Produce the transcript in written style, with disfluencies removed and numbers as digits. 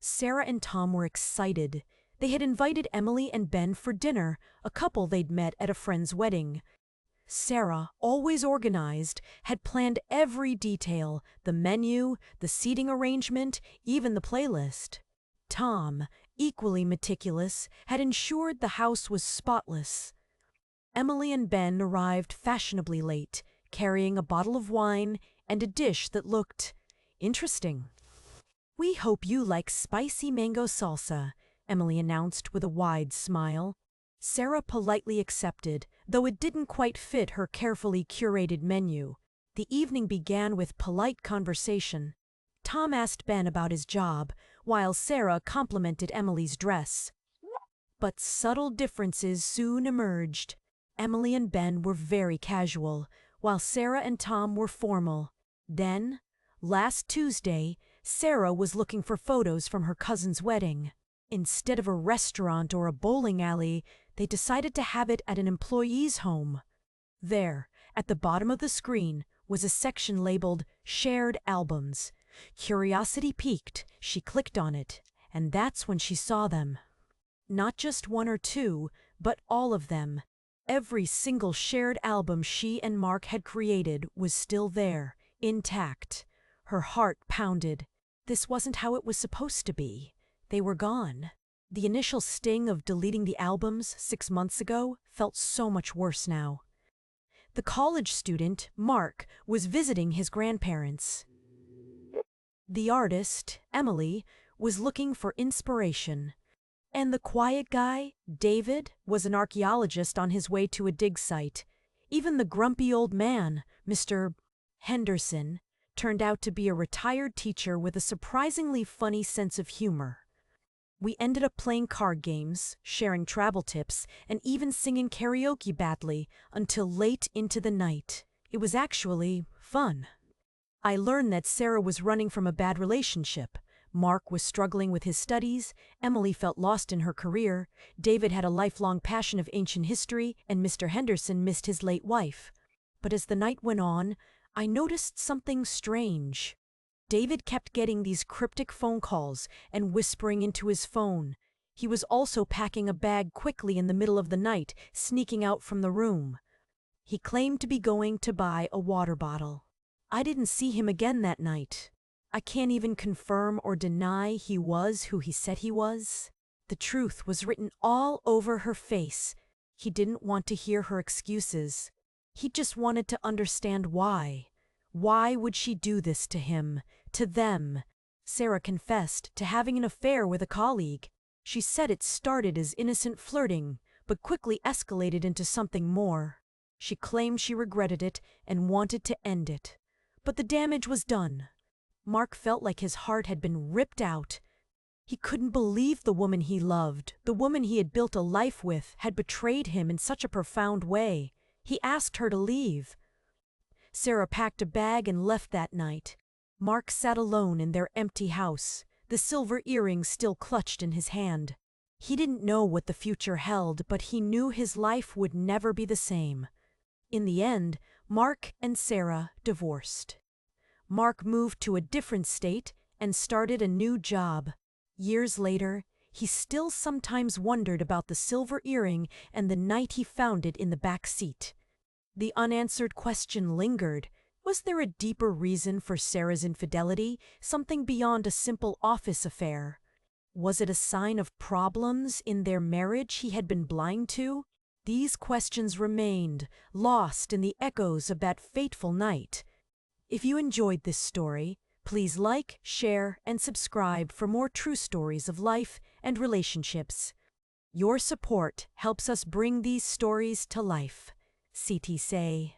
Sarah and Tom were excited. They had invited Emily and Ben for dinner, a couple they'd met at a friend's wedding. Sarah, always organized, had planned every detail, the menu, the seating arrangement, even the playlist. Tom, equally meticulous, had ensured the house was spotless. Emily and Ben arrived fashionably late, carrying a bottle of wine and a dish that looked interesting. "We hope you like spicy mango salsa," Emily announced with a wide smile. Sarah politely accepted, though it didn't quite fit her carefully curated menu. The evening began with polite conversation. Tom asked Ben about his job, while Sarah complimented Emily's dress. But subtle differences soon emerged. Emily and Ben were very casual, while Sarah and Tom were formal. Then, last Tuesday, Sarah was looking for photos from her cousin's wedding. Instead of a restaurant or a bowling alley, they decided to have it at an employee's home. There, at the bottom of the screen, was a section labeled Shared Albums. Curiosity piqued, she clicked on it, and that's when she saw them. Not just one or two, but all of them. Every single shared album she and Mark had created was still there, intact. Her heart pounded. This wasn't how it was supposed to be. They were gone. The initial sting of deleting the albums 6 months ago felt so much worse now. The college student, Mark, was visiting his grandparents. The artist, Emily, was looking for inspiration. And the quiet guy, David, was an archaeologist on his way to a dig site. Even the grumpy old man, Mr. Henderson, turned out to be a retired teacher with a surprisingly funny sense of humor. We ended up playing card games, sharing travel tips, and even singing karaoke badly until late into the night. It was actually fun. I learned that Sarah was running from a bad relationship. Mark was struggling with his studies, Emily felt lost in her career, David had a lifelong passion of ancient history, and Mr. Henderson missed his late wife. But as the night went on, I noticed something strange. David kept getting these cryptic phone calls and whispering into his phone. He was also packing a bag quickly in the middle of the night, sneaking out from the room. He claimed to be going to buy a water bottle. I didn't see him again that night. I can't even confirm or deny he was who he said he was. The truth was written all over her face. He didn't want to hear her excuses. He just wanted to understand why. Why would she do this to him, to them? Sarah confessed to having an affair with a colleague. She said it started as innocent flirting, but quickly escalated into something more. She claimed she regretted it and wanted to end it. But the damage was done. Mark felt like his heart had been ripped out. He couldn't believe the woman he loved, the woman he had built a life with, had betrayed him in such a profound way. He asked her to leave. Sarah packed a bag and left that night. Mark sat alone in their empty house, the silver earring still clutched in his hand. He didn't know what the future held, but he knew his life would never be the same. In the end, Mark and Sarah divorced. Mark moved to a different state and started a new job. Years later, he still sometimes wondered about the silver earring and the night he found it in the back seat. The unanswered question lingered. Was there a deeper reason for Sarah's infidelity, something beyond a simple office affair? Was it a sign of problems in their marriage he had been blind to? These questions remained, lost in the echoes of that fateful night. If you enjoyed this story, please like, share, and subscribe for more true stories of life and relationships. Your support helps us bring these stories to life. CT say.